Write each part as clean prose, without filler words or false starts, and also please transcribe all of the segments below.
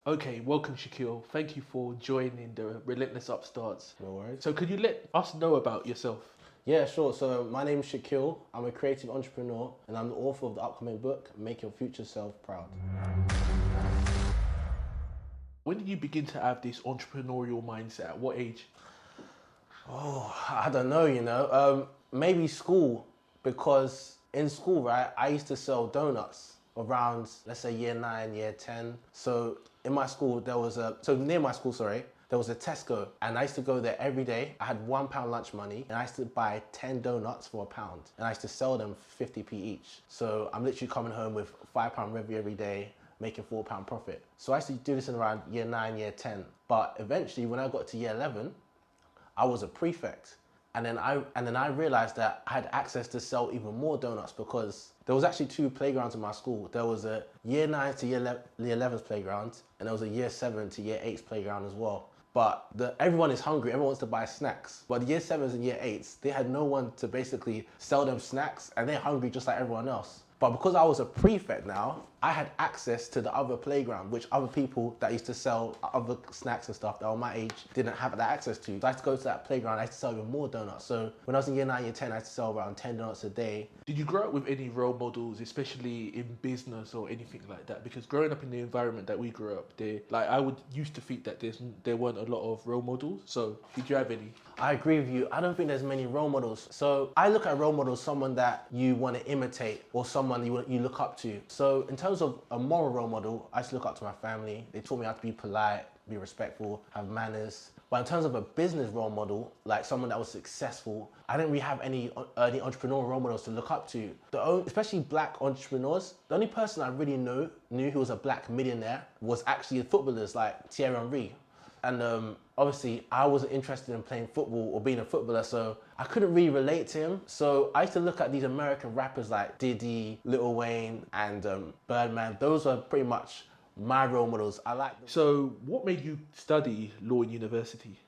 Okay, welcome Shaquille. Thank you for joining the Relentless Upstarts. No worries. So could you let us know about yourself? Yeah, sure. So my name is Shaquille. I'm a creative entrepreneur and I'm the author of the upcoming book, Make Your Future Self Proud. When did you begin to have this entrepreneurial mindset? At what age? Oh, I don't know, maybe school, because in school, right, I used to sell donuts around, let's say year 9, year 10. So in my school, near my school, sorry, there was a Tesco and I used to go there every day. I had £1 lunch money and I used to buy 10 donuts for £1 and I used to sell them 50p each. So I'm literally coming home with £5 revenue every day, making £4 profit. So I used to do this in around year 9, year 10. But eventually when I got to year 11, I was a prefect. And then I realized that I had access to sell even more donuts because there was actually 2 playgrounds in my school. There was a year 9 to year 11's playground, and there was a year 7 to year 8's playground as well. But everyone is hungry, everyone wants to buy snacks. But the year 7s and year 8s, they had no one to basically sell them snacks, and they're hungry just like everyone else. But because I was a prefect now, I had access to the other playground, which other people that used to sell other snacks and stuff that were my age didn't have that access to. So I had to go to that playground, I had to sell even more donuts. So when I was in year 9, year 10, I had to sell around 10 donuts a day. Did you grow up with any role models, especially in business or anything like that? Because growing up in the environment that we grew up, I would used to think that there weren't a lot of role models. So did you have any? I agree with you. I don't think there's many role models. So I look at role models, someone that you want to imitate or someone you look up to. So in terms of a moral role model, I used to look up to my family. They taught me how to be polite, be respectful, have manners. But in terms of a business role model, like someone that was successful, I didn't really have any entrepreneurial role models to look up to. Especially black entrepreneurs, the only person I really knew who was a black millionaire was actually footballers like Thierry Henry. And obviously I wasn't interested in playing football or being a footballer, so I couldn't really relate to him. So I used to look at these American rappers like Diddy, Lil Wayne, and Birdman. Those were pretty much my role models. I like them. So what made you study law in university?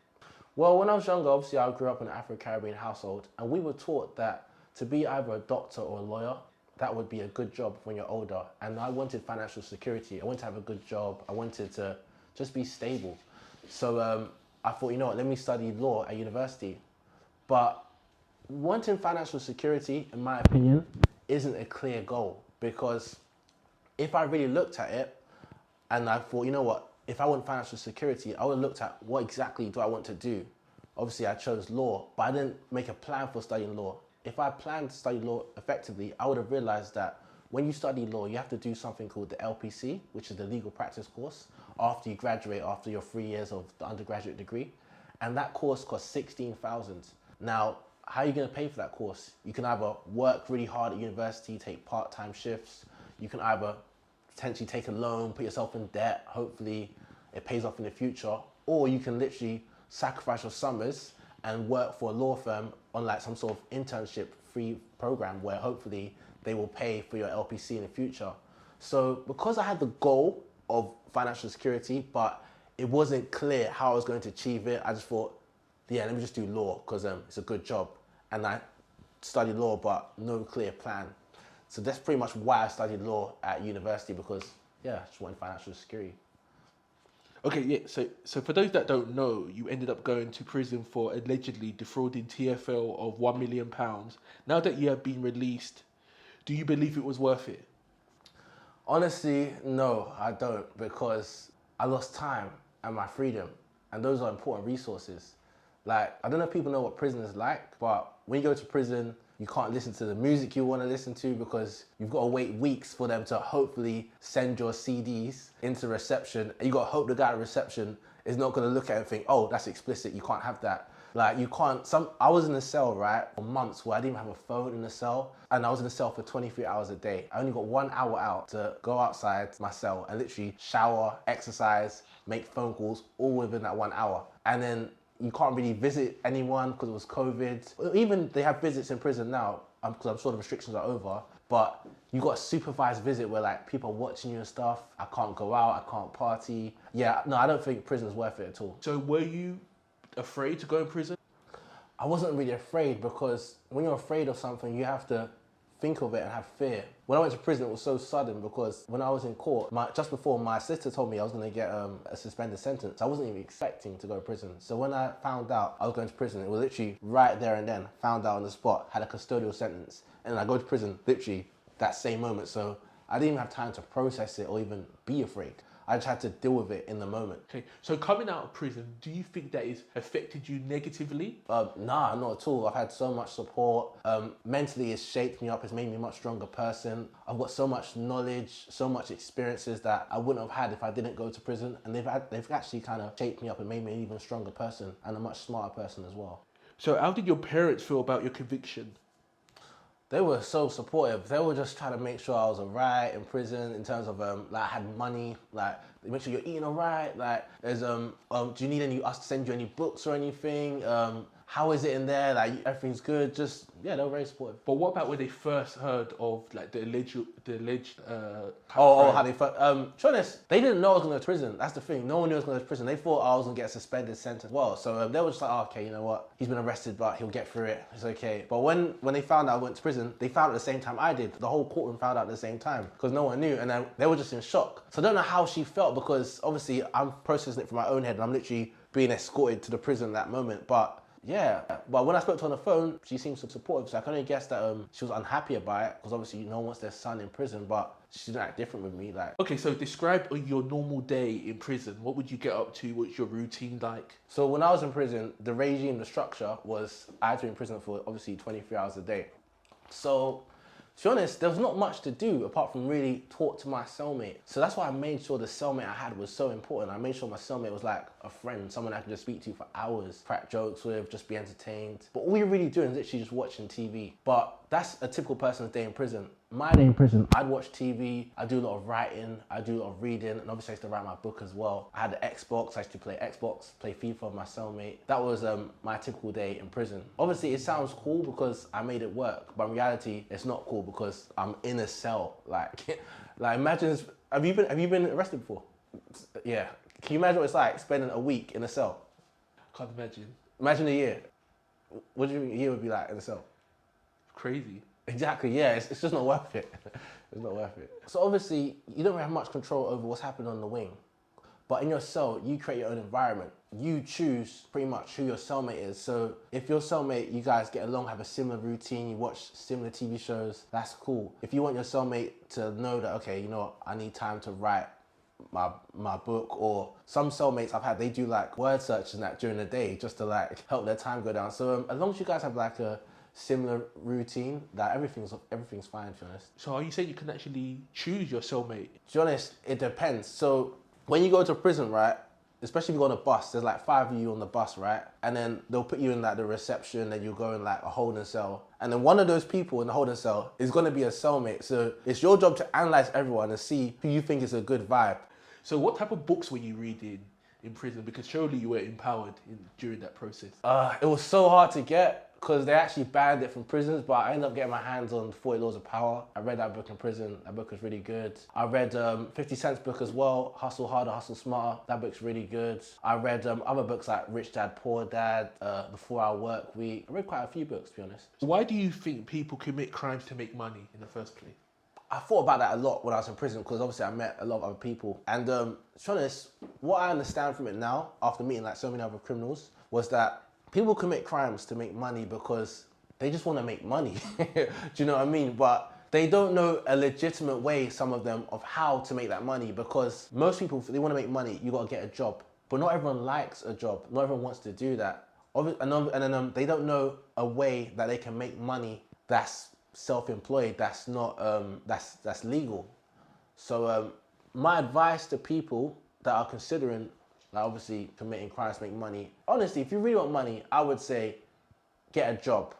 Well, when I was younger, obviously I grew up in an Afro-Caribbean household, and we were taught that to be either a doctor or a lawyer, that would be a good job when you're older. And I wanted financial security. I wanted to have a good job. I wanted to just be stable. So I thought, you know what, let me study law at university. But wanting financial security, in my opinion, isn't a clear goal, because if I really looked at it and I thought, you know what, if I want financial security, I would have looked at what exactly do I want to do. Obviously I chose law, but I didn't make a plan for studying law. If I planned to study law effectively, I would have realized that when you study law, you have to do something called the LPC, which is the legal practice course, after you graduate, after your 3 years of the undergraduate degree. And that course costs 16,000. Now, how are you gonna pay for that course? You can either work really hard at university, take part-time shifts. You can either potentially take a loan, put yourself in debt, hopefully it pays off in the future, or you can literally sacrifice your summers and work for a law firm on like some sort of internship free program where hopefully they will pay for your LPC in the future. So because I had the goal of financial security, but it wasn't clear how I was going to achieve it, I just thought, yeah, let me just do law because it's a good job. And I studied law, but no clear plan. So that's pretty much why I studied law at university, because yeah, I just wanted financial security. Okay, yeah, so for those that don't know, you ended up going to prison for allegedly defrauding TFL of £1 million. Now that you have been released, do you believe it was worth it? Honestly, no, I don't, because I lost time and my freedom, and those are important resources. Like, I don't know if people know what prison is like, but when you go to prison, you can't listen to the music you want to listen to because you've got to wait weeks for them to hopefully send your CDs into reception, and you got to hope the guy at reception is not going to look at it and think, oh, that's explicit, you can't have that. Like, you can't, I was in a cell, right, for months where I didn't even have a phone in the cell, and I was in the cell for 23 hours a day. I only got 1 hour out to go outside my cell and literally shower, exercise, make phone calls, all within that 1 hour. And then you can't really visit anyone because it was COVID. Even they have visits in prison now, because I'm sure the restrictions are over, but you got a supervised visit where like people are watching you and stuff. I can't go out, I can't party. Yeah, no, I don't think prison's worth it at all. So were you afraid to go in prison? I wasn't really afraid, because when you're afraid of something, you have to think of it and have fear. When I went to prison, it was so sudden because when I was in court, just before my sister told me I was going to get a suspended sentence, I wasn't even expecting to go to prison. So when I found out I was going to prison, it was literally right there and then, found out on the spot, had a custodial sentence, and then I go to prison literally that same moment. So I didn't even have time to process it or even be afraid. I just had to deal with it in the moment. Okay, so coming out of prison, do you think that has affected you negatively? Nah, not at all. I've had so much support. Mentally, it's shaped me up. It's made me a much stronger person. I've got so much knowledge, so much experiences that I wouldn't have had if I didn't go to prison. And they've actually kind of shaped me up and made me an even stronger person and a much smarter person as well. So how did your parents feel about your conviction? They were so supportive. They were just trying to make sure I was alright in prison in terms of like I had money, like make sure you're eating alright. Like there's do you need us to send you any books or anything? How is it in there? Like everything's good. Just yeah, they were very supportive. But what about when they first heard of like the alleged how they first, to be honest, they didn't know I was going to go to prison. That's the thing. No one knew I was going to prison. They thought I was going to get a suspended sentence as well. So they were just like, oh, okay, you know what? He's been arrested, but he'll get through it. It's okay. But when they found out I went to prison, they found out at the same time I did. The whole courtroom found out at the same time because no one knew. And then they were just in shock. So I don't know how she felt because obviously I'm processing it from my own head and I'm literally being escorted to the prison at that moment. But yeah, but when I spoke to her on the phone, she seemed so supportive. So I can only guess that she was unhappy about it because obviously no one wants their son in prison, but she didn't act different with me. Like, okay, so describe your normal day in prison. What would you get up to? What's your routine like? So when I was in prison, the regime, the structure was I had to be in prison for obviously 23 hours a day. So to be honest, there was not much to do apart from really talk to my cellmate. So that's why I made sure the cellmate I had was so important. I made sure my cellmate was like a friend, someone I could just speak to for hours, crack jokes with, just be entertained. But all you're really doing is literally just watching TV. But that's a typical person's day in prison. My day in prison, I'd watch TV, I do a lot of writing, I do a lot of reading, and obviously I used to write my book as well. I had an Xbox, I used to play Xbox, play FIFA with my cellmate. That was my typical day in prison. Obviously it sounds cool because I made it work, but in reality it's not cool because I'm in a cell. Like imagine, have you been arrested before? Yeah. Can you imagine what it's like spending a week in a cell? Can't imagine. Imagine a year. What do you think a year would be like in a cell? Crazy. Exactly, yeah, it's just not worth it. It's not worth it. So obviously, you don't have much control over what's happening on the wing. But in your cell, you create your own environment. You choose pretty much who your cellmate is. So if your cellmate, you guys get along, have a similar routine, you watch similar TV shows, that's cool. If you want your cellmate to know that, okay, you know what, I need time to write my book, or some cellmates I've had, they do like word search and that during the day just to like help their time go down. So as long as you guys have like a similar routine, that everything's fine, to be honest. So are you saying you can actually choose your cellmate? To be honest, it depends. So when you go to prison, right, especially if you go on a bus, there's like 5 of you on the bus, right? And then they'll put you in like the reception, and you go in like a holding cell. And then one of those people in the holding cell is gonna be a cellmate. So it's your job to analyze everyone and see who you think is a good vibe. So what type of books were you reading in prison? Because surely you were empowered during that process. It was so hard to get because they actually banned it from prisons, but I ended up getting my hands on 40 Laws of Power. I read that book in prison. That book was really good. I read 50 Cent's book as well, Hustle Harder, Hustle Smarter. That book's really good. I read other books like Rich Dad, Poor Dad, The 4-Hour Work Week. I read quite a few books, to be honest. Why do you think people commit crimes to make money in the first place? I thought about that a lot when I was in prison because obviously I met a lot of other people. And to be honest, what I understand from it now, after meeting like so many other criminals, was that people commit crimes to make money because they just want to make money. Do you know what I mean? But they don't know a legitimate way, some of them, of how to make that money, because most people, if they want to make money, you got to get a job. But not everyone likes a job. Not everyone wants to do that. And then they don't know a way that they can make money that's self-employed, that's not that's legal. So my advice to people that are considering like obviously committing crimes to make money, honestly, if you really want money, I would say get a job,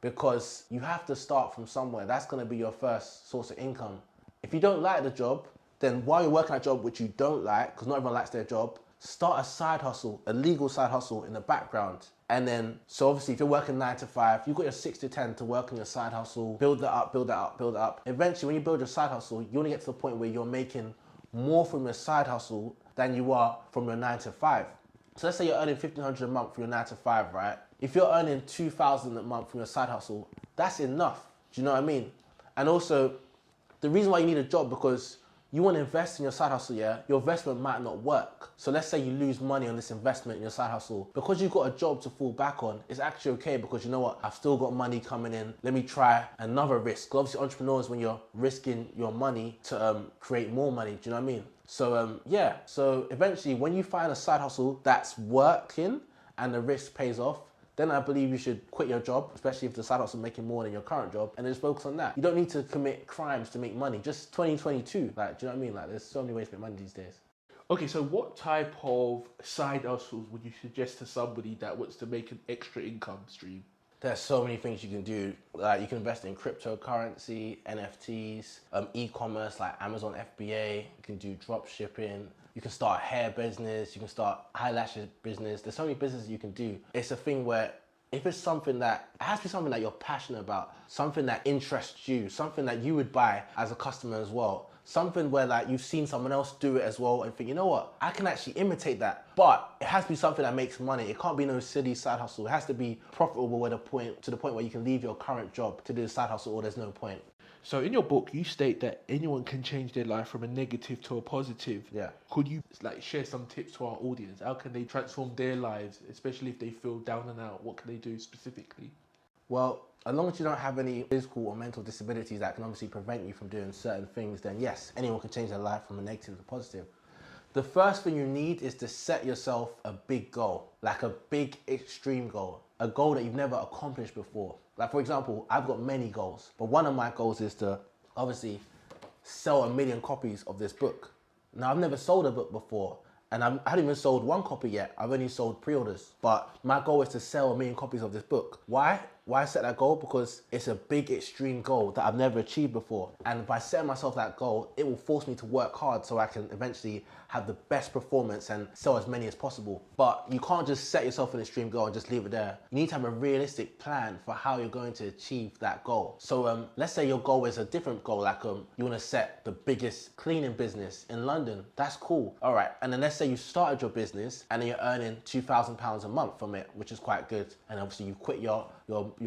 because you have to start from somewhere. That's going to be your first source of income. If you don't like the job, then while you're working at a job which you don't like, because not everyone likes their job, start a side hustle, a legal side hustle in the background. And then, so obviously if you're working 9 to 5, you've got your 6 to 10 to work on your side hustle, build that up, build that up, build that up. Eventually, when you build your side hustle, you want to get to the point where you're making more from your side hustle than you are from your 9 to 5. So let's say you're earning $1,500 a month from your 9 to 5, right? If you're earning $2,000 a month from your side hustle, that's enough. Do you know what I mean? And also, the reason why you need a job because you want to invest in your side hustle, yeah? Your investment might not work. So let's say you lose money on this investment in your side hustle. Because you've got a job to fall back on, it's actually okay because you know what? I've still got money coming in. Let me try another risk. Obviously, entrepreneurs, when you're risking your money to create more money, do you know what I mean? So yeah, so eventually when you find a side hustle that's working and the risk pays off, then I believe you should quit your job, especially if the side hustle is making more than your current job, and then just focus on that. You don't need to commit crimes to make money. Just 2022, like, do you know what I mean? Like, there's so many ways to make money these days. Okay, so what type of side hustles would you suggest to somebody that wants to make an extra income stream? There's so many things you can do. Like, you can invest in cryptocurrency, NFTs, e-commerce like Amazon FBA. You can do drop shipping. You can start a hair business. You can start eyelashes business. There's so many businesses you can do. It's a thing where if it's something that, it has to be something that you're passionate about, something that interests you, something that you would buy as a customer as well. Something where like you've seen someone else do it as well and think, you know what, I can actually imitate that. But it has to be something that makes money. It can't be no silly side hustle. It has to be profitable to the point where you can leave your current job to do the side hustle or there's no point. So in your book, you state that anyone can change their life from a negative to a positive. Yeah. Could you like share some tips to our audience? How can they transform their lives, especially if they feel down and out? What can they do specifically? Well, as long as you don't have any physical or mental disabilities that can obviously prevent you from doing certain things, then yes, anyone can change their life from a negative to positive. The first thing you need is to set yourself a big goal, like a big extreme goal, a goal that you've never accomplished before. Like for example, I've got many goals, but one of my goals is to obviously sell 1 million copies of this book. Now I've never sold a book before, and I haven't even sold one copy yet. I've only sold pre-orders. But my goal is to sell 1 million copies of this book. Why? Why set that goal? Because it's a big extreme goal that I've never achieved before. And by setting myself that goal, it will force me to work hard so I can eventually have the best performance and sell as many as possible. But you can't just set yourself an extreme goal and just leave it there. You need to have a realistic plan for how you're going to achieve that goal. So let's say your goal is a different goal, like you want to set the biggest cleaning business in London. That's cool. All right. And then let's say you started your business and then you're earning £2,000 a month from it, which is quite good. And obviously you quit your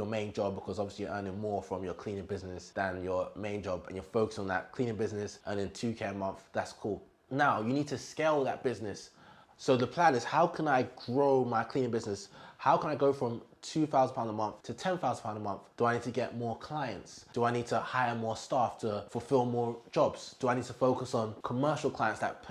main job because obviously you're earning more from your cleaning business than your main job, and you're focused on that cleaning business, earning 2K a month. That's cool. Now you need to scale that business. So the plan is, how can I grow my cleaning business? How can I go from £2,000 a month to £10,000 a month? Do I need to get more clients? Do I need to hire more staff to fulfill more jobs? Do I need to focus on commercial clients that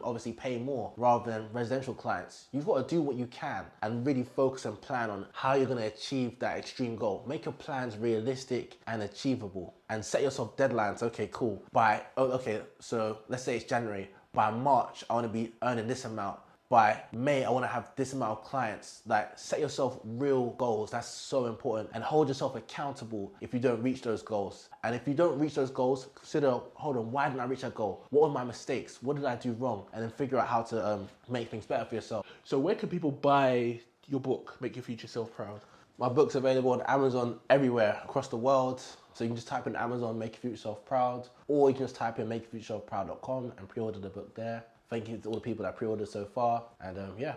obviously pay more rather than residential clients? You've got to do what you can and really focus and plan on how you're going to achieve that extreme goal. Make your plans realistic and achievable, and set yourself deadlines. Okay, cool. So let's say it's January. By March, I want to be earning this amount. By May, I want to have this amount of clients. Like, set yourself real goals. That's so important. And hold yourself accountable if you don't reach those goals. And if you don't reach those goals, consider, hold on, why didn't I reach that goal? What were my mistakes? What did I do wrong? And then figure out how to make things better for yourself. So where can people buy your book, Make Your Future Self Proud? My book's available on Amazon everywhere across the world. So you can just type in Amazon, Make Your Future Self Proud, or you can just type in makeyourfutureselfproud.com and pre-order the book there. Thank you to all the people that pre-ordered so far. And yeah.